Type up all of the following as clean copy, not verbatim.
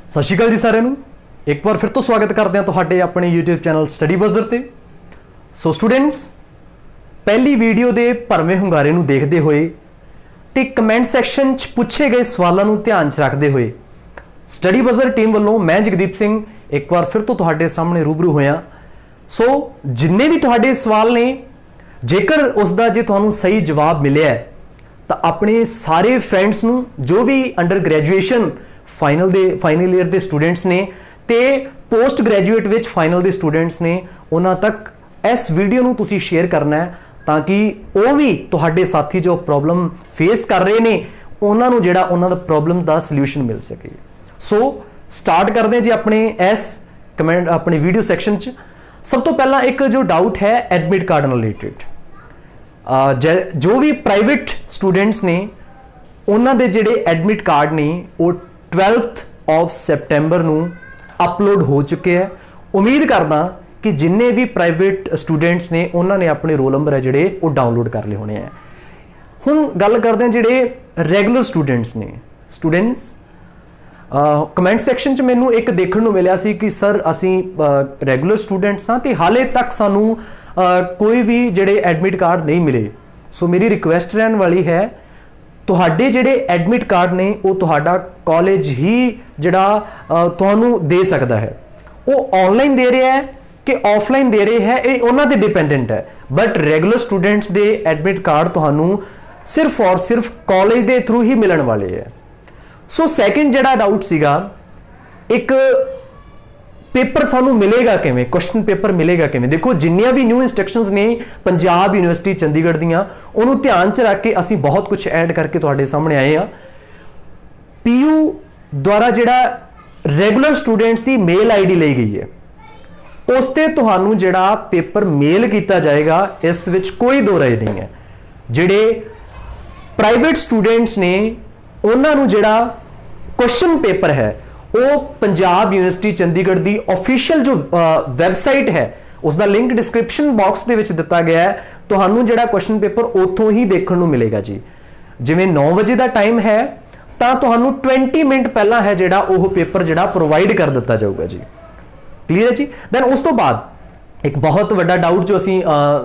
सत श्री अकाल जी सारिਆਂ ਨੂੰ एक बार फिर तो स्वागत करते हैं ਤੁਹਾਡੇ अपने YouTube चैनल स्टडी बजर ਤੇ। सो स्टूडेंट्स, पहली वीडियो के भरवें ਹੁੰਗਾਰੇ ਨੂੰ देखते हुए ਤੇ कमेंट सैक्शन च पूछे गए सवालों ਨੂੰ ध्यान च रखते हुए स्टडी बजर टीम वालों मैं जगदीप सिंह एक बार फिर तो ਤੁਹਾਡੇ सामने रूबरू होया। सो जिन्ने भी ਤੁਹਾਡੇ सवाल ने, जेकर उसका जे ਤੁਹਾਨੂੰ सही जवाब मिले तो अपने सारे फ्रेंड्स ਨੂੰ जो भी अंडर ग्रैजुएशन फाइनल ईयर के स्टूडेंट्स ने ते पोस्ट ग्रैजुएट विच फाइनल के स्टूडेंट्स ने उन्हां तक इस वीडियो नूं तुसीं शेयर करना है ताकि वो भी तुहाडे साथी जो प्रॉब्लम फेस कर रहे ने उन्हां नूं जिहड़ा उन्हां दा प्रॉब्लम दा सल्यूशन मिल सके। सो स्टार्ट करते हैं जी अपने इस कमेंट अपने वीडियो सैक्शन च। सब तो पहला एक जो डाउट है एडमिट कार्ड नाल रिलेटेड, जो भी प्राइवेट स्टूडेंट्स ने उन्हां दे जिहड़े एडमिट कार्ड ने वो 12th of September ਨੂੰ अपलोड हो चुके हैं। उम्मीद करदा कि जिन्ने भी प्राइवेट स्टूडेंट्स ने उन्होंने अपने रोल नंबर है जिहड़े वो डाउनलोड कर लिए होने हैं। हुण गल करते हैं जिहड़े रैगूलर स्टूडेंट्स ने। स्टूडेंट्स कमेंट सैक्शन च मैनू एक देखण नूं मिलिया सी कि सर असीं रैगूलर स्टूडेंट्स हां ते हाले तक सानू कोई भी जिहड़े एडमिट कार्ड नहीं मिले। सो मेरी रिक्वेस्ट रहन वाली है, तुहाडे जिहड़े एडमिट कार्ड ने वो तुहाडा कॉलेज ही जिहड़ा तुहानू दे सकदा है। वो ऑनलाइन दे रहा है कि ऑफलाइन दे रहे हैं, ये उन्हां ते डिपेंडेंट है। But regular students they admit card तुहानू सिर्फ और सिर्फ कॉलेज दे थ्रू ही मिलण वाले है। सो सैकेंड जिहड़ा डाउट सीगा, एक पेपर सानू मिलेगा किवें, क्वेश्चन पेपर मिलेगा किवें। देखो जिन्नियां भी न्यू इंस्ट्रक्शंस ने पंजाब यूनिवर्सिटी चंडीगढ़ दियां उन्होंने ध्यान च रख के असीं बहुत कुछ ऐड करके तुहाडे सामने आए हैं। पीयू द्वारा जिहड़ा रैगूलर स्टूडेंट्स की मेल आईडी ली गई है उस ते तुहानू जिहड़ा पेपर मेल किया जाएगा, इस विच कोई दो राय नहीं है। जिहड़े प्राइवेट स्टूडेंट्स ने उन्होंने जिहड़ा क्वेश्चन पेपर है वो पंजाब यूनिवर्सिटी चंडीगढ़ की ऑफिशियल जो वैबसाइट है उसका लिंक डिस्क्रिप्शन बॉक्स के विच दिता गया है। तुहानू जिहड़ा क्वेश्चन पेपर उतों ही देखने को मिलेगा जी। जिवें 9 बजे का टाइम है तो तुहानू 20 मिनट पहला है जिहड़ा वो पेपर जिहड़ा प्रोवाइड कर दिता जाऊगा जी। क्लीयर है जी। दैन उस तो बाद एक बहुत बड़ा डाउट जो असी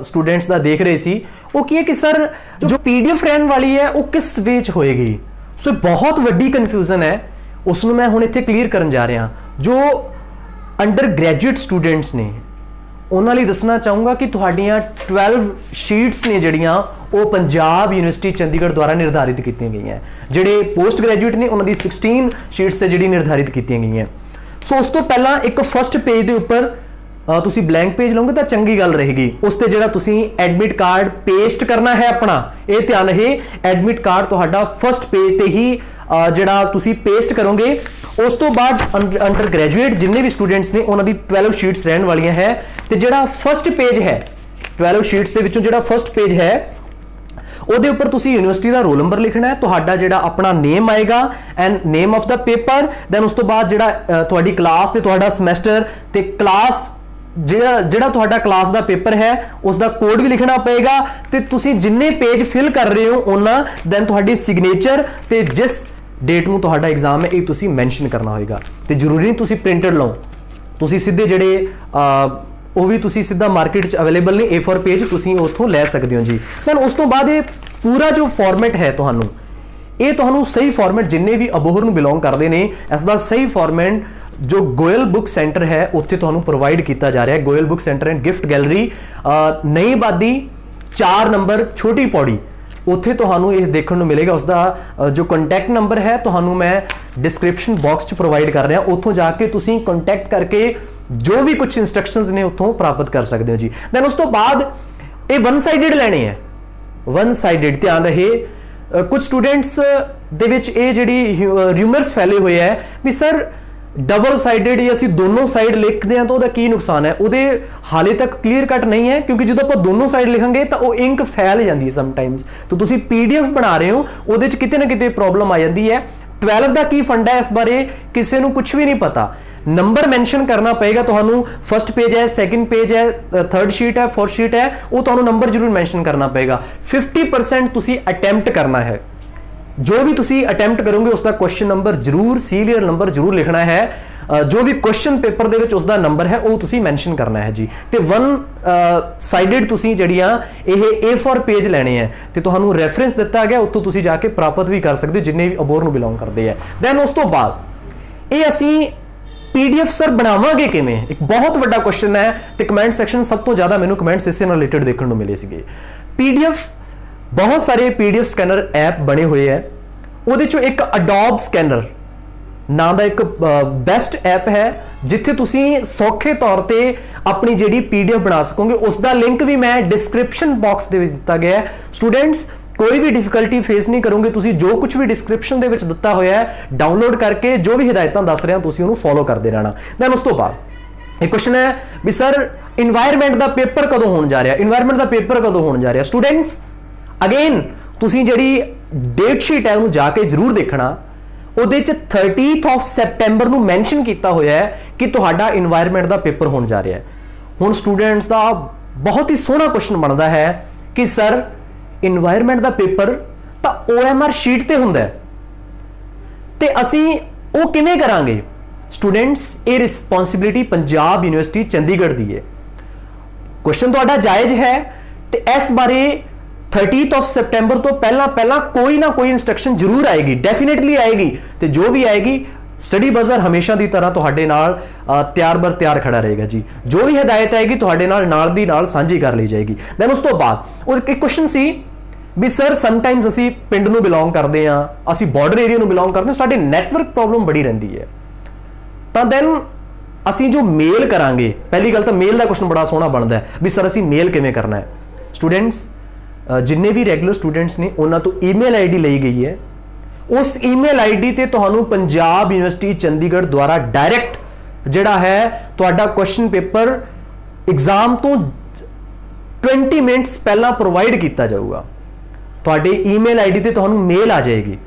स्टूडेंट्स का देख रहे सी वो की है कि सर जो PDF रहने वाली है वो किस वे च होएगी। सो बहुत वड्डी कन्फ्यूजन है, उसनूं मैं हुण इत्थे क्लीयर करन जा रहा। जो अंडर ग्रैजुएट स्टूडेंट्स ने उन्हां लई दसना चाहूँगा कि तुहाडीआं 12 शीट्स ने जिहड़ियां वो पंजाब यूनिवर्सिटी चंडीगढ़ द्वारा निर्धारित की गई हैं। जिहड़े पोस्ट ग्रैजुएट ने उन्हां दी 16 शीट्स है जिहड़ी निर्धारित की गई हैं। सो उस तो पहला एक फर्स्ट पेज के उपर तुसी ब्लैंक पेज लोगे तो चंगी गल रहेगी। उस ते जिहड़ा तुसी एडमिट कार्ड पेस्ट करना है अपना, ये ध्यान रहे एडमिट कार्ड तुहाडा फर्स्ट पेज ते ही जिहड़ा तुसी पेस्ट करोगे। उस तो बाद अंडर ग्रैजुएट जिन्ने भी स्टूडेंट्स ने उन्होंने 12 शीट्स रहने वाली है। तो जिहड़ा फर्स्ट पेज है 12 शीट्स के विचों जिहड़ा फर्स्ट पेज है ਉਹਦੇ ਉੱਪਰ ਤੁਸੀਂ यूनिवर्सिटी का रोल नंबर लिखना है, ਤੁਹਾਡਾ ਜਿਹੜਾ अपना नेम आएगा and name of the paper. Then उस तो बाद ਜਿਹੜਾ ਤੁਹਾਡੀ क्लास ਤੇ ਤੁਹਾਡਾ ਸਮੈਸਟਰ ਤੇ क्लास ਜਿਹੜਾ ਤੁਹਾਡਾ क्लास ਦਾ पेपर है उसका कोड भी लिखना पेगा ਤੇ ਤੁਸੀਂ ਜਿੰਨੇ पेज फिल कर रहे हो ਉਹਨਾਂ दैन ਤੁਹਾਡੀ सिग्नेचर ਤੇ जिस डेट ਨੂੰ ਤੁਹਾਡਾ एग्जाम है ਇਹ ਤੁਸੀਂ मैंशन करना होगा। ਤੇ ਜ਼ਰੂਰੀ नहीं ਤੁਸੀਂ प्रिंटेड ਲਓ, ਤੁਸੀਂ ਸਿੱਧੇ ਜਿਹੜੇ वो भी तुसी सीधा मार्केट च अवेलेबल नहीं A4 पेज तुसी उथों लै सकते हो जी। दैन उस तो बाद ये पूरा जो फॉर्मेट है तुहानू ये तुहानू सही फॉर्मेट जिन्ने भी अबोहर नू बिलोंग करते हैं इसका सही फॉर्मेट जो गोयल बुक सेंटर है उत्थे तुहानू प्रोवाइड किया जा रहा है। Goyal book centre and gift gallery नई आबादी 4 नंबर छोटी पौड़ी उत्थे तुहानू ये देखने को मिलेगा। उसका जो कॉन्टैक्ट नंबर है तुहानू मैं डिस्क्रिप्शन बॉक्स च प्रोवाइड कर रहा, उतों जाके तुसी कॉन्टैक्ट करके जो भी कुछ इंस्ट्रक्शंस ने उतों प्राप्त कर सकते हो जी। दैन उस तो बाद ये वन साइडेड लेने हैं, वन साइडेड ध्यान रहे। कुछ स्टूडेंट्स दे विच ये जिहड़ी र्यूमर्स फैले हुए है भी सर डबल साइडेड या असीं दोनों साइड लिखते हैं तो उसका की नुकसान है। वो हाले तक क्लीयर कट नहीं है क्योंकि जो आप दोनों साइड लिखांगे तो वो इंक फैल जाती है समटाइम्स। तो तुसीं PDF बना रहे हो वो किते ना किते प्रॉब्लम आ जाती है। 12 का की फंड है इस बारे किसी को कुछ भी नहीं पता। नंबर मैंशन करना पेगा तुहानू, फर्स्ट पेज है, सैकेंड पेज है, थर्ड शीट है, फोर्थ शीट है, वो तुहानू नंबर जरूर मैंशन करना पेगा। 50% तुसी अटैम्प्ट करना है। जो भी तुसी अटैम्प्ट करोगे उसका क्वेश्चन नंबर जरूर सीरियल नंबर जरूर लिखना है, जो भी क्वेश्चन पेपर दे विच उसका नंबर है वो तुसी मैंशन करना है जी। ते वन साइडेड तुसी जड़ियां ए फॉर पेज लेने हैं ते तुहानू रेफरेंस दिता गया, उत्तों तुसी जाके प्राप्त भी कर सकते हो जिन्ने भी अबोहर नू बिलोंग करते हैं। दैन उस तो बाद ये असी PDF सर बनावांगे किवें, एक बहुत बड़ा क्वेश्चन है ते कमेंट सैक्शन सब तो ज़्यादा मैनू कमेंट्स इस नाल रिलेटेड देखने को मिले सीगे। PDF बहुत सारे PDF स्कैनर ऐप बने हुए हैं, ਉਹਦੇ ਚੋਂ ਇੱਕ Adobe Scanner ਨਾਂ ਦਾ ਇੱਕ ਬੈਸਟ ਐਪ ਹੈ ਜਿੱਥੇ ਤੁਸੀਂ ਸੌਖੇ ਤੌਰ ਤੇ ਆਪਣੀ ਜਿਹੜੀ PDF ਬਣਾ ਸਕੋਗੇ। ਉਸ ਦਾ ਲਿੰਕ ਵੀ ਮੈਂ ਡਿਸਕ੍ਰਿਪਸ਼ਨ ਬਾਕਸ ਦੇ ਵਿੱਚ ਦਿੱਤਾ ਗਿਆ ਹੈ। ਸਟੂਡੈਂਟਸ ਕੋਈ ਵੀ ਡਿਫਿਕਲਟੀ ਫੇਸ ਨਹੀਂ ਕਰੋਗੇ, ਤੁਸੀਂ ਜੋ ਕੁਝ ਵੀ ਡਿਸਕ੍ਰਿਪਸ਼ਨ ਦੇ ਵਿੱਚ ਦਿੱਤਾ ਹੋਇਆ ਹੈ ਡਾਊਨਲੋਡ ਕਰਕੇ ਜੋ ਵੀ ਹਦਾਇਤਾਂ ਦੱਸ ਰਿਹਾ ਤੁਸੀਂ ਉਹਨੂੰ ਫੋਲੋ ਕਰਦੇ ਰਹਿਣਾ। ਦੈਨ ਉਸ ਤੋਂ ਬਾਅਦ ਇੱਕ क्वेश्चन ਹੈ ਵੀ ਸਰ ਇਨਵਾਇਰਨਮੈਂਟ ਦਾ ਪੇਪਰ ਕਦੋਂ ਹੋਣ ਜਾ ਰਿਹਾ, ਇਨਵਾਇਰਨਮੈਂਟ ਦਾ ਪੇਪਰ ਕਦੋਂ ਹੋਣ ਜਾ ਰਿਹਾ। ਸਟੂਡੈਂਟਸ ਅਗੇਨ ਤੁਸੀਂ ਜਿਹੜੀ डेट शीट है उन्होंने जाके जरूर देखना, ਉਹਦੇ ਚ 30th of September ਨੂੰ ਮੈਂਸ਼ਨ ਕੀਤਾ ਹੋਇਆ ਹੈ ਕਿ ਤੁਹਾਡਾ ਇਨਵਾਇਰਨਮੈਂਟ ਦਾ ਪੇਪਰ ਹੋਣ ਜਾ ਰਿਹਾ ਹੈ। ਹੁਣ ਸਟੂਡੈਂਟਸ ਦਾ ਬਹੁਤ ਹੀ ਸੋਹਣਾ ਕੁਐਸਚਨ ਬਣਦਾ ਹੈ ਕਿ ਸਰ ਇਨਵਾਇਰਨਮੈਂਟ ਦਾ ਪੇਪਰ ਤਾਂ OMR ਸ਼ੀਟ ਤੇ ਹੁੰਦਾ ਹੈ ਤੇ ਅਸੀਂ ਉਹ ਕਿਵੇਂ ਕਰਾਂਗੇ। ਸਟੂਡੈਂਟਸ ਇਹ ਰਿਸਪੌਂਸਿਬਿਲਿਟੀ ਪੰਜਾਬ ਯੂਨੀਵਰਸਿਟੀ ਚੰਡੀਗੜ੍ਹ ਦੀ ਹੈ। ਕੁਐਸਚਨ ਤੁਹਾਡਾ ਜਾਇਜ਼ ਹੈ ਤੇ ਇਸ ਬਾਰੇ 30th of September तो पहला कोई ना कोई इंस्ट्रक्शन जरूर आएगी, डेफिनेटली आएगी। तो जो भी आएगी स्टडी बजर हमेशा की तरह तुहाडे नाल तैयार बर तैयार खड़ा रहेगा जी। जो भी हिदायत आएगी तुहाडे नाल दी नाल साझी कर ली जाएगी। दैन उस तो बाद एक क्वेश्चन सी भी सर समटाइम्स असी पिंड नूं बिलोंग करते हैं, असी बॉर्डर एरिया नूं बिलोंग करते हैं, साडे नैटवर्क प्रॉब्लम बड़ी रहिंदी है। तो दैन असी जो मेल करांगे, पहली गल तो मेल का क्वेश्चन बड़ा सोहना बनता है भी सर असी मेल किवें करना है। स्टूडेंट्स जिन्ने भी रेगुलर स्टूडेंट्स ने उन्हां तो ईमेल आईडी ली गई है, उस ईमेल आईडी ते तुहानू पंजाब यूनिवर्सिटी चंडीगढ़ द्वारा डायरैक्ट जिहड़ा है तुहाडा क्वेश्चन पेपर एग्जाम तो 20 मिनट्स पहला प्रोवाइड किया जाऊगा। तुहाडे ईमेल आईडी ते तुहानू मेल आ जाएगी।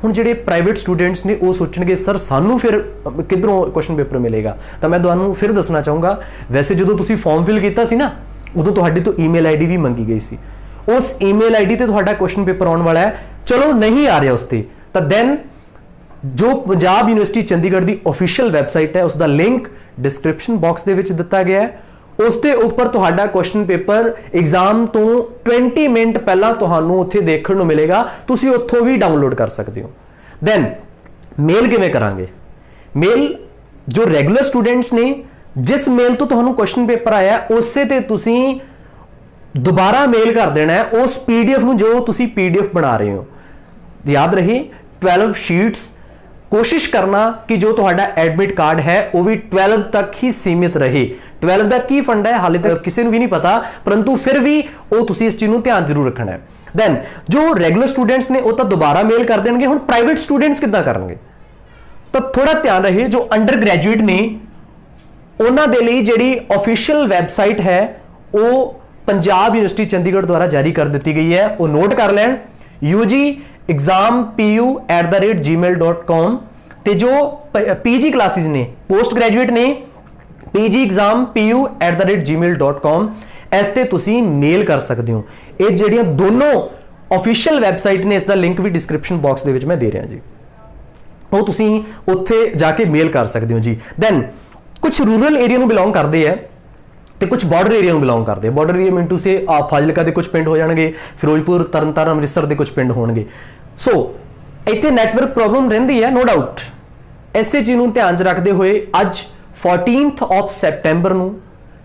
हुण जिहड़े प्राइवेट स्टूडेंट्स ने वो सोचणगे सर सानू फिर किधरों क्वेश्चन पेपर मिलेगा। तो मैं तुहानू फिर दसना चाहूँगा, वैसे जो तुसीं फॉर्म फिल किया सी ना उदों तुहाडे तो ईमेल आईडी भी मंगी गई सी, उस ईमेल आईडी ते तुहाडा क्वेश्चन पेपर आने वाला है। चलो नहीं आ रहा उसते तो दैन जो पंजाब यूनिवर्सिटी चंडीगढ़ की ऑफिशियल वैबसाइट है उसका लिंक डिस्क्रिप्शन बॉक्स के विच दिता गया है। उसके उपर तुहाडा क्वेश्चन पेपर एग्जाम तो 20 मिनट पहला तुहानू उत्थे देखण नूं मिलेगा, तुसीं उत्थों भी डाउनलोड कर सकते हो। दैन मेल किवें करांगे। मेल जो रेगुलर स्टूडेंट्स ने जिस मेल तो तुहानू क्वेश्चन पेपर आया उसे ते तुसीं दोबारा मेल कर देना है उस PDF ਨੂੰ जो तुसी PDF बना रहे हो। याद रहे 12 शीट्स, कोशिश करना कि जो तुहाडा एडमिट कार्ड है वो भी 12 तक ही सीमित रहे। 12 का की फंड है हाले तक किसी को भी नहीं पता, परंतु फिर भी वो तुसी इस चीज़ को ध्यान जरूर रखना है। दैन जो रेगुलर स्टूडेंट्स ने वो तो दोबारा मेल कर देंगे। हुण प्राइवेट स्टूडेंट्स किद्दां करनगे, तो थोड़ा ध्यान रहे जो अंडर ग्रैजुएट ने उन्हां दे लई जिहड़ी ऑफिशियल वैबसाइट है वो पंजाब यूनिवर्सिटी चंडीगढ़ द्वारा जारी कर दी गई है, वो नोट कर लैन ugexampu@gmail.com। ते जो PG क्लासेस ने पोस्ट ग्रैजुएट ने pgexampu@gmail.com इस ते तुसी मेल कर सकते हो। ये ਜਿਹੜੀਆਂ दोनों ऑफिशियल वैबसाइट ने इसका लिंक भी डिस्क्रिप्शन बॉक्स ਦੇ ਵਿੱਚ मैं दे रहा जी, वो तुसी उत्थे जाके मेल कर सकते हो जी। दैन कुछ रूरल एरिया ਨੂੰ बिलोंग करते हैं तो कुछ बॉर्डर एरिया में बिलोंग करते हैं। बॉर्डर एरिया मिंटू से फाजिलका के कुछ पिंड हो जाएंगे, फिरोजपुर तरनताਰਨ ਅੰਮ੍ਰਿਤਸਰ के कुछ पिंड होंगे। सो इतने नैटवर्क प्रॉब्लम रही है नो डाउट। इसे चीज़ को ध्यान रखते हुए अज 14th of September ਨੂੰ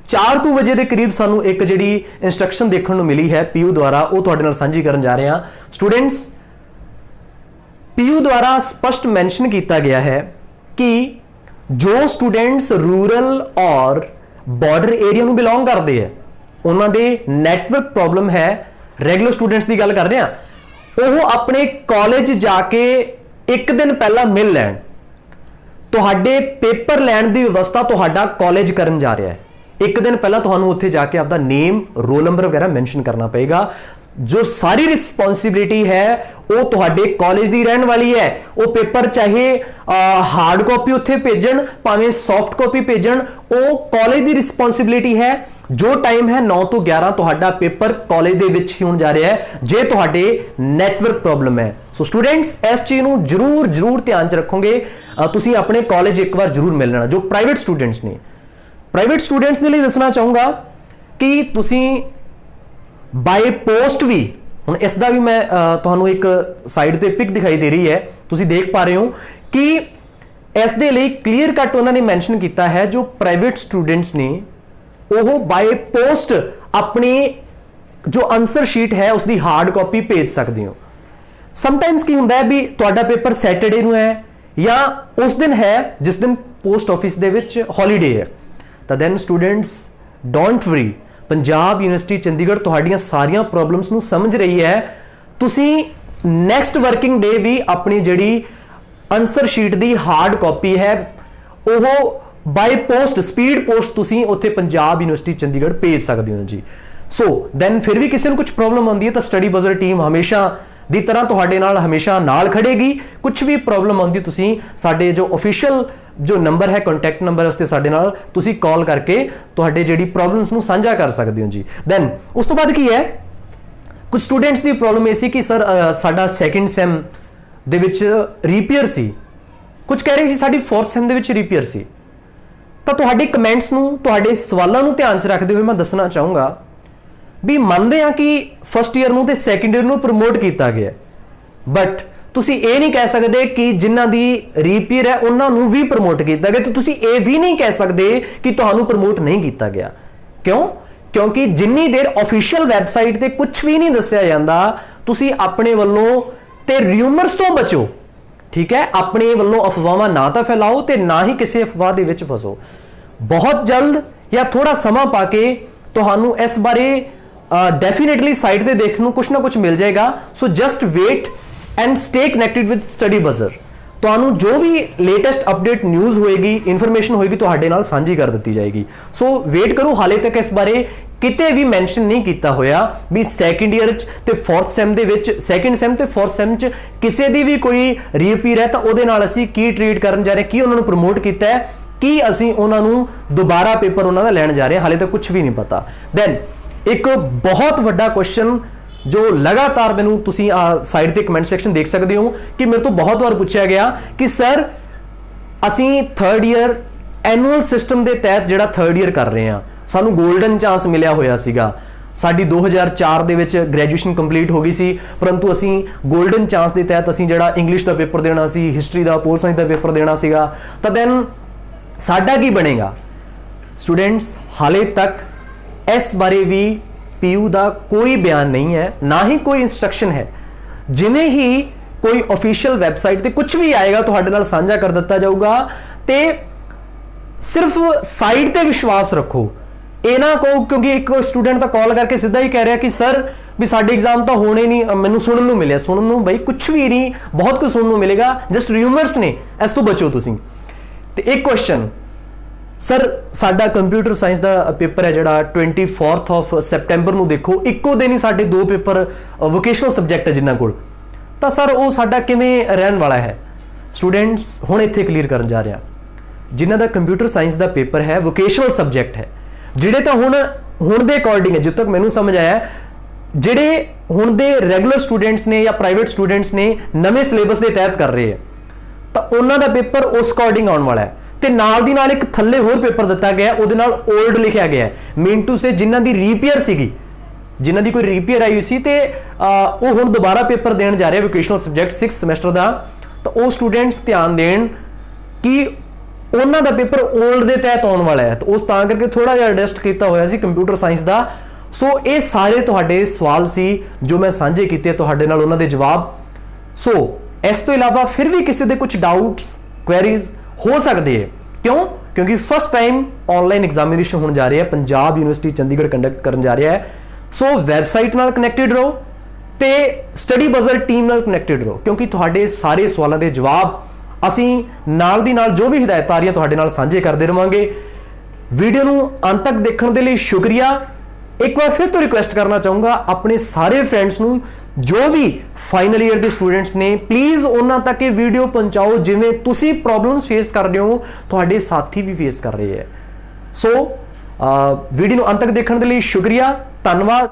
4 ਵਜੇ के करीब सानू एक जी इंस्ट्रक्शन देखने को मिली है PU द्वारा, वो तुहाडे नाल सांझी करन जा रहे हैं। स्टूडेंट्स PU द्वारा स्पष्ट मैंशन किया गया है कि जो स्टूडेंट्स रूरल और बॉर्डर एरिया ਨੂੰ बिलोंग करते हैं उन्हों के नैटवर्क प्रॉब्लम है। रेगुलर स्टूडेंट्स की गल कर रहे हैं, वो अपने कॉलेज जाके एक दिन पहला मिल लैन, तुहाडे पेपर लैन की व्यवस्था तुहाडा कॉलेज करन जा रहा है। एक दिन पहला तुहानू उत्थे जाके आपका नेम रोल नंबर वगैरह मैंशन करना पएगा। जो सारी रिस्पॉन्सिबिलिटी है वो तुहाडे कॉलेज की रहने वाली है। वो पेपर चाहे हार्ड कॉपी उत्थे भेजण भावें सॉफ्ट कॉपी भेजण, वो कॉलेज की रिस्पॉन्सिबिलिटी है। जो टाइम है 9 तो 11 ਤੁਹਾਡਾ पेपर कॉलेज ਦੇ ਵਿੱਚ ਹੀ ਹੋਣ ਜਾ ਰਿਹਾ ਹੈ ਜੇ ਤੁਹਾਡੇ ਨੈਟਵਰਕ ਪ੍ਰੋਬਲਮ ਹੈ। ਸੋ ਸਟੂਡੈਂਟਸ ਇਸ ਚੀਜ਼ ਨੂੰ ਜ਼ਰੂਰ ਧਿਆਨ ਚ ਰੱਖੋਗੇ। ਤੁਸੀਂ ਆਪਣੇ ਕਾਲਜ ਇੱਕ ਵਾਰ ਜ਼ਰੂਰ ਮਿਲ ਲੈਣਾ। ਜੋ ਪ੍ਰਾਈਵੇਟ ਸਟੂਡੈਂਟਸ ਨੇ, ਪ੍ਰਾਈਵੇਟ ਸਟੂਡੈਂਟਸ ਦੇ ਲਈ ਦੱਸਣਾ ਚਾਹੂੰਗਾ ਕਿ ਤੁਸੀਂ ਬਾਈ ਪੋਸਟ ਵੀ, ਹੁਣ ਇਸ ਦਾ ਵੀ ਮੈਂ ਤੁਹਾਨੂੰ ਇੱਕ ਸਾਈਡ ਤੇ ਪਿਕ ਦਿਖਾਈ ਦੇ ਰਹੀ ਹੈ, ਤੁਸੀਂ ਦੇਖ ਪਾ ਰਹੇ ਹੋ ਕਿ ਇਸ ਦੇ ਲਈ ਕਲੀਅਰ ਕੱਟ ਉਹਨਾਂ ਨੇ ਮੈਂਸ਼ਨ ਕੀਤਾ ਹੈ ਜੋ ਪ੍ਰਾਈਵੇਟ ਸਟੂਡੈਂਟਸ ਨੇ ਉਹ ਬਾਈ ਪੋਸਟ ਆਪਣੀ ਜੋ ਆਨਸਰ ਸ਼ੀਟ ਹੈ ਉਸ ਦੀ ਹਾਰਡ ਕਾਪੀ ਭੇਜ ਸਕਦੇ ਹੋ। ਸਮਟਾਈਮਸ ਕੀ ਹੁੰਦਾ ਹੈ ਵੀ ਤੁਹਾਡਾ ਪੇਪਰ ਸੈਟਰਡੇ ਨੂੰ ਹੈ ਜਾਂ ਉਸ ਦਿਨ ਹੈ ਜਿਸ ਦਿਨ ਪੋਸਟ ਆਫਿਸ ਦੇ ਵਿੱਚ ਹੌਲੀਡੇ ਹੈ, ਤਾਂ then students don't worry, Punjab University Chandigarh ਤੁਹਾਡੀਆਂ ਸਾਰੀਆਂ ਪ੍ਰੋਬਲਮਸ ਨੂੰ ਸਮਝ ਰਹੀ ਹੈ। ਤੁਸੀਂ ਨੈਕਸਟ ਵਰਕਿੰਗ ਡੇ ਵੀ ਆਪਣੀ ਜਿਹੜੀ ਆਨਸਰ ਸ਼ੀਟ ਦੀ ਹਾਰਡ ਕਾਪੀ ਹੈ ਉਹ ਬਾਈ ਪੋਸਟ, ਸਪੀਡ ਪੋਸਟ ਤੁਸੀਂ ਉੱਥੇ ਪੰਜਾਬ ਯੂਨੀਵਰਸਿਟੀ ਚੰਡੀਗੜ੍ਹ ਭੇਜ ਸਕਦੇ ਹੋ ਜੀ। ਸੋ ਦੈਨ ਫਿਰ ਵੀ ਕਿਸੇ ਨੂੰ ਕੁਝ ਪ੍ਰੋਬਲਮ ਆਉਂਦੀ ਹੈ ਤਾਂ ਸਟੱਡੀ ਬਜ਼ਰ ਟੀਮ ਹਮੇਸ਼ਾ ਦੀ ਤਰ੍ਹਾਂ ਤੁਹਾਡੇ ਨਾਲ ਹਮੇਸ਼ਾ ਨਾਲ ਖੜੇਗੀ। ਕੁਝ ਵੀ ਪ੍ਰੋਬਲਮ ਆਉਂਦੀ ਤੁਸੀਂ ਸਾਡੇ ਜੋ ਅਫੀਸ਼ੀਅਲ ਜੋ ਨੰਬਰ ਹੈ, ਕੰਟੈਕਟ ਨੰਬਰ ਹੈ, ਉਸ ਤੇ ਸਾਡੇ ਨਾਲ ਤੁਸੀਂ ਕਾਲ ਕਰਕੇ ਤੁਹਾਡੇ ਜਿਹੜੀ ਪ੍ਰੋਬਲਮਸ ਨੂੰ ਸਾਂਝਾ ਕਰ ਸਕਦੇ ਹੋ ਜੀ। ਦੈਨ ਉਸ ਤੋਂ ਬਾਅਦ ਕੀ ਹੈ, ਕੁਝ ਸਟੂਡੈਂਟਸ ਦੀ ਪ੍ਰੋਬਲਮ ਇਹ ਸੀ ਕਿ ਸਰ ਸਾਡਾ ਸੈਕਿੰਡ ਸੈਮ ਦੇ ਵਿੱਚ ਰੀਪੇਅਰ ਸੀ, ਕੁਝ ਕਹਿ ਰਹੇ ਸੀ ਸਾਡੀ ਫੋਰਥ ਸੈਮ ਦੇ ਵਿੱਚ ਰੀਪੇਅਰ ਸੀ। ਤਾਂ ਤੁਹਾਡੇ ਕਮੈਂਟਸ ਨੂੰ, ਤੁਹਾਡੇ ਸਵਾਲਾਂ ਨੂੰ ਧਿਆਨ 'ਚ ਰੱਖਦੇ ਹੋਏ ਮੈਂ ਦੱਸਣਾ ਚਾਹੂੰਗਾ ਵੀ ਮੰਨਦੇ ਹਾਂ ਕਿ ਫਸਟ ਈਅਰ ਨੂੰ ਤੇ ਸੈਕੰਡ ਈਅਰ ਨੂੰ ਪ੍ਰਮੋਟ ਕੀਤਾ ਗਿਆ, ਬਟ ਤੁਸੀਂ ਇਹ ਨਹੀਂ ਕਹਿ ਸਕਦੇ ਕਿ ਜਿਨ੍ਹਾਂ ਦੀ ਰੀਪੇਅਰ ਹੈ ਉਹਨਾਂ ਨੂੰ ਵੀ ਪ੍ਰਮੋਟ ਕੀਤਾ ਗਿਆ, ਤੇ ਤੁਸੀਂ ਇਹ ਵੀ ਨਹੀਂ ਕਹਿ ਸਕਦੇ ਕਿ ਤੁਹਾਨੂੰ ਪ੍ਰਮੋਟ ਨਹੀਂ ਕੀਤਾ ਗਿਆ। ਕਿਉਂ? ਕਿਉਂਕਿ ਜਿੰਨੀ ਦੇਰ ਅਫੀਸ਼ੀਅਲ ਵੈਬਸਾਈਟ ਤੇ ਕੁਝ ਵੀ ਨਹੀਂ ਦੱਸਿਆ ਜਾਂਦਾ, ਤੁਸੀਂ ਆਪਣੇ ਵੱਲੋਂ ਤੇ ਰਿਊਮਰਸ ਤੋਂ ਬਚੋ, ਠੀਕ ਹੈ? ਆਪਣੇ ਵੱਲੋਂ ਅਫਵਾਹਾਂ ਨਾ ਤਾਂ ਫੈਲਾਓ ਤੇ ਨਾ ਹੀ ਕਿਸੇ ਅਫਵਾਹ ਦੇ ਵਿੱਚ ਫਸੋ। ਬਹੁਤ ਜਲਦ ਜਾਂ ਥੋੜਾ ਸਮਾਂ ਪਾ ਕੇ ਤੁਹਾਨੂੰ ਇਸ ਬਾਰੇ ਡੈਫੀਨੇਟਲੀ ਸਾਈਟ ਤੇ ਦੇਖਣ ਨੂੰ ਕੁਝ ਨਾ ਕੁਝ ਮਿਲ ਜਾਏਗਾ। So just wait and stay connected with study buzzer. ਤੁਹਾਨੂੰ ਜੋ ਵੀ ਲੇਟੈਸਟ ਅਪਡੇਟ ਨਿਊਜ਼ ਹੋਏਗੀ, ਇਨਫੋਰਮੇਸ਼ਨ ਹੋਏਗੀ, ਤੁਹਾਡੇ ਨਾਲ ਸਾਂਝੀ ਕਰ ਦਿੱਤੀ ਜਾਏਗੀ। ਸੋ ਵੇਟ ਕਰੋ। ਹਾਲੇ ਤੱਕ ਇਸ ਬਾਰੇ ਕਿਤੇ ਵੀ ਮੈਂਸ਼ਨ ਨਹੀਂ ਕੀਤਾ ਹੋਇਆ ਵੀ ਸੈਕੰਡ ਈਅਰ 'ਚ ਤੇ ਫੋਰਥ ਸੈਮ ਦੇ ਵਿੱਚ, ਸੈਕੰਡ ਸੈਮ ਤੇ ਫੋਰਥ ਸੈਮ 'ਚ ਕਿਸੇ ਦੀ ਵੀ ਕੋਈ ਰੀਪੀਅਰ ਹੈ ਤਾਂ ਉਹਦੇ ਨਾਲ ਅਸੀਂ ਕੀ ਟ੍ਰੀਟ ਕਰਨ ਜਾ ਰਹੇ, ਕੀ ਉਹਨਾਂ ਨੂੰ ਪ੍ਰਮੋਟ ਕੀਤਾ ਹੈ, ਕੀ ਅਸੀਂ ਉਹਨਾਂ ਨੂੰ ਦੁਬਾਰਾ ਪੇਪਰ ਉਹਨਾਂ ਦਾ ਲੈਣ ਜਾ ਰਹੇ ਹਾਂ, ਹਾਲੇ ਤੱਕ ਕੁਝ ਵੀ ਨਹੀਂ ਪਤਾ। ਦੈਨ ਇੱਕ ਬਹੁਤ ਵੱਡਾ ਕੁਐਸਚਨ ਜੋ ਲਗਾਤਾਰ ਮੈਨੂੰ ਤੁਸੀਂ ਸਾਈਡ ਤੇ ਕਮੈਂਟ ਸੈਕਸ਼ਨ ਦੇਖ ਸਕਦੇ ਹੋ ਕਿ ਮੇਰੇ ਤੋਂ ਬਹੁਤ ਵਾਰ ਪੁੱਛਿਆ ਗਿਆ ਕਿ ਸਰ ਅਸੀਂ ਥਰਡ ਈਅਰ ਐਨੂਅਲ ਸਿਸਟਮ ਦੇ ਤਹਿਤ ਜਿਹੜਾ ਥਰਡ ਈਅਰ ਕਰ ਰਹੇ ਹਾਂ, ਸਾਨੂੰ 골ਡਨ ਚਾਂਸ ਮਿਲਿਆ ਹੋਇਆ ਸੀਗਾ, ਸਾਡੀ 2004 ਦੇ ਵਿੱਚ ਗ੍ਰੈਜੂਏਸ਼ਨ ਕੰਪਲੀਟ ਹੋ ਗਈ ਸੀ, ਪਰੰਤੂ ਅਸੀਂ 골ਡਨ ਚਾਂਸ ਦੇ ਤਹਿਤ ਅਸੀਂ ਜਿਹੜਾ ਇੰਗਲਿਸ਼ ਦਾ ਪੇਪਰ ਦੇਣਾ ਸੀ, ਹਿਸਟਰੀ ਦਾ, ਪੋਲ ਸਾਇੰਸ ਦਾ ਪੇਪਰ ਦੇਣਾ ਸੀਗਾ, ਤਾਂ ਦੈਨ ਸਾਡਾ ਕੀ ਬਣੇਗਾ? ਸਟੂਡੈਂਟਸ ਹਾਲੇ ਤੱਕ ਇਸ ਬਾਰੇ ਵੀ ਪੀਯੂ ਦਾ ਕੋਈ ਬਿਆਨ ਨਹੀਂ ਹੈ, ਨਾ ਹੀ ਕੋਈ ਇਨਸਟਰਕਸ਼ਨ ਹੈ। ਜਿਵੇਂ ਹੀ ਕੋਈ ਅਫੀਸ਼ੀਅਲ ਵੈਬਸਾਈਟ ਤੇ ਕੁਝ ਵੀ ਆਏਗਾ ਤੁਹਾਡੇ ਨਾਲ ਸਾਂਝਾ ਕਰ ਦਿੱਤਾ ਜਾਊਗਾ। ਤੇ ਸਿਰਫ ਸਾਈਟ ਤੇ ਵਿਸ਼ਵਾਸ ਰੱਖੋ, ਇਹ ਨਾ ਕਹੋ, ਕਿਉਂਕਿ ਇੱਕ ਸਟੂਡੈਂਟ ਤਾਂ ਕਾਲ ਕਰਕੇ ਸਿੱਧਾ ਹੀ ਕਹਿ ਰਿਹਾ ਕਿ ਸਰ ਵੀ ਸਾਡੇ ਐਗਜ਼ਾਮ ਤਾਂ ਹੋਣੇ ਨਹੀਂ, ਮੈਨੂੰ ਸੁਣਨ ਨੂੰ ਮਿਲਿਆ। ਸੁਣਨ ਨੂੰ ਬਈ ਕੁਝ ਵੀ ਨਹੀਂ, ਬਹੁਤ ਕੁਝ ਸੁਣਨ ਨੂੰ ਮਿਲੇਗਾ, ਜਸਟ ਰਿਊਮਰਸ ਨੇ, ਇਸ ਤੋਂ ਬਚੋ ਤੁਸੀਂ। ਤੇ ਇੱਕ ਕੁਐਸਚਨ, ਸਰ ਸਾਡਾ ਕੰਪਿਊਟਰ ਸਾਇੰਸ ਦਾ ਪੇਪਰ ਹੈ ਜਿਹੜਾ 24th ਆਫ ਸੈਪਟੈਂਬਰ ਨੂੰ, ਦੇਖੋ ਇੱਕੋ ਦਿਨ ਹੀ ਸਾਡੇ ਦੋ ਪੇਪਰ ਵੋਕੇਸ਼ਨਲ ਸਬਜੈਕਟ ਹੈ ਜਿਨ੍ਹਾਂ ਕੋਲ, ਤਾਂ ਸਰ ਉਹ ਸਾਡਾ ਕਿਵੇਂ ਰਹਿਣ ਵਾਲਾ ਹੈ? ਸਟੂਡੈਂਟਸ ਹੁਣ ਇੱਥੇ ਕਲੀਅਰ ਕਰਨ ਜਾ ਰਿਹਾ, ਜਿਨ੍ਹਾਂ ਦਾ ਕੰਪਿਊਟਰ ਸਾਇੰਸ ਦਾ ਪੇਪਰ ਹੈ ਵੋਕੇਸ਼ਨਲ ਸਬਜੈਕਟ ਹੈ, ਜਿਹੜੇ ਤਾਂ ਹੁਣ ਦੇ ਅਕੋਰਡਿੰਗ ਹੈ, ਜਿੱਥੇ ਤੱਕ ਮੈਨੂੰ ਸਮਝ ਆਇਆ, ਜਿਹੜੇ ਹੁਣ ਦੇ ਰੈਗੂਲਰ ਸਟੂਡੈਂਟਸ ਨੇ ਜਾਂ ਪ੍ਰਾਈਵੇਟ ਸਟੂਡੈਂਟਸ ਨੇ ਨਵੇਂ ਸਿਲੇਬਸ ਦੇ ਤਹਿਤ ਕਰ ਰਹੇ ਹੈ, ਤਾਂ ਉਹਨਾਂ ਦਾ ਪੇਪਰ ਉਸ ਅਕੋਰਡਿੰਗ ਆਉਣ ਵਾਲਾ ਹੈ। ਤੇ ਨਾਲ ਦੀ ਨਾਲ ਇੱਕ ਥੱਲੇ ਹੋਰ ਪੇਪਰ ਦਿੱਤਾ ਗਿਆ, ਉਹਦੇ ਨਾਲ 올ਡ ਲਿਖਿਆ ਗਿਆ ਹੈ, ਮੀਨ ਟੂ ਸੇ ਜਿਨ੍ਹਾਂ ਦੀ ਰੀਪੇਅਰ ਸੀਗੀ, ਜਿਨ੍ਹਾਂ ਦੀ ਕੋਈ ਰੀਪੇਅਰ ਆਈ ਸੀ ਤੇ ਉਹ ਹੁਣ ਦੁਬਾਰਾ ਪੇਪਰ ਦੇਣ ਜਾ ਰਹੇ ਵੋਕੇਸ਼ਨਲ ਸਬਜੈਕਟ 6 ਸਮੈਸਟਰ ਦਾ, ਤਾਂ ਉਹ ਸਟੂਡੈਂਟਸ ਧਿਆਨ ਦੇਣ ਕਿ ਉਹਨਾਂ ਦਾ ਪੇਪਰ 올ਡ ਦੇ ਤਹਿਤ ਆਉਣ ਵਾਲਾ ਹੈ, ਤਾਂ ਉਸ ਤਾਂ ਕਰਕੇ ਥੋੜਾ ਜਿਹਾ ਐਡਜਸਟ ਕੀਤਾ ਹੋਇਆ ਸੀ ਕੰਪਿਊਟਰ ਸਾਇੰਸ ਦਾ। ਸੋ ਇਹ ਸਾਰੇ ਤੁਹਾਡੇ ਸਵਾਲ ਸੀ ਜੋ ਮੈਂ ਸਾਂਝੇ ਕੀਤੇ ਤੁਹਾਡੇ ਨਾਲ, ਉਹਨਾਂ ਦੇ ਜਵਾਬ। ਸੋ ਇਸ ਤੋਂ ਇਲਾਵਾ ਫਿਰ ਵੀ ਕਿਸੇ ਦੇ ਕੁਝ ਡਾਊਟਸ, ਕੁਐਰੀਜ਼ ਹੋ ਸਕਦੇ ਹੈ। ਕਿਉਂ? ਕਿਉਂਕਿ ਫਸਟ ਟਾਈਮ ਆਨਲਾਈਨ ਐਗਜ਼ਾਮੀਨੇਸ਼ਨ ਹੋਣ ਜਾ ਰਿਹਾ ਹੈ, ਪੰਜਾਬ ਯੂਨੀਵਰਸਿਟੀ ਚੰਡੀਗੜ੍ਹ ਕੰਡਕਟ ਕਰਨ ਜਾ ਰਿਹਾ ਹੈ। ਸੋ ਵੈਬਸਾਈਟ ਨਾਲ ਕਨੈਕਟਡ ਰਹੋ ਤੇ ਸਟੱਡੀ ਬਜ਼ਰ ਟੀਮ ਨਾਲ ਕਨੈਕਟਡ ਰਹੋ, ਕਿਉਂਕਿ ਤੁਹਾਡੇ ਸਾਰੇ ਸਵਾਲਾਂ ਦੇ ਜਵਾਬ ਅਸੀਂ ਨਾਲ ਦੀ ਨਾਲ ਜੋ ਵੀ ਹਦਾਇਤਾਂ ਆ ਰਹੀਆਂ ਤੁਹਾਡੇ ਨਾਲ ਸਾਂਝੇ ਕਰਦੇ ਰਵਾਂਗੇ। ਵੀਡੀਓ ਨੂੰ ਅੰਤ ਤੱਕ ਦੇਖਣ ਦੇ ਲਈ ਸ਼ੁਕਰੀਆ। ਇੱਕ ਵਾਰ ਫਿਰ ਤੋਂ ਰਿਕੁਐਸਟ ਕਰਨਾ ਚਾਹੂੰਗਾ ਆਪਣੇ ਸਾਰੇ ਫਰੈਂਡਸ ਨੂੰ, ਜੋ ਵੀ ਫਾਈਨਲ ਈਅਰ ਦੇ ਸਟੂਡੈਂਟਸ ਨੇ, ਪਲੀਜ਼ ਉਹਨਾਂ ਤੱਕ ਇਹ ਵੀਡੀਓ ਪਹੁੰਚਾਓ, ਜਿਵੇਂ ਤੁਸੀਂ ਪ੍ਰੋਬਲਮਸ ਫੇਸ ਕਰ ਰਹੇ ਹੋ ਤੁਹਾਡੇ ਸਾਥੀ ਵੀ ਫੇਸ ਕਰ ਰਹੇ ਹੈ। ਸੋ ਵੀਡੀਓ ਨੂੰ ਅੰਤ ਤੱਕ ਦੇਖਣ ਦੇ ਲਈ ਸ਼ੁਕਰੀਆ, ਧੰਨਵਾਦ।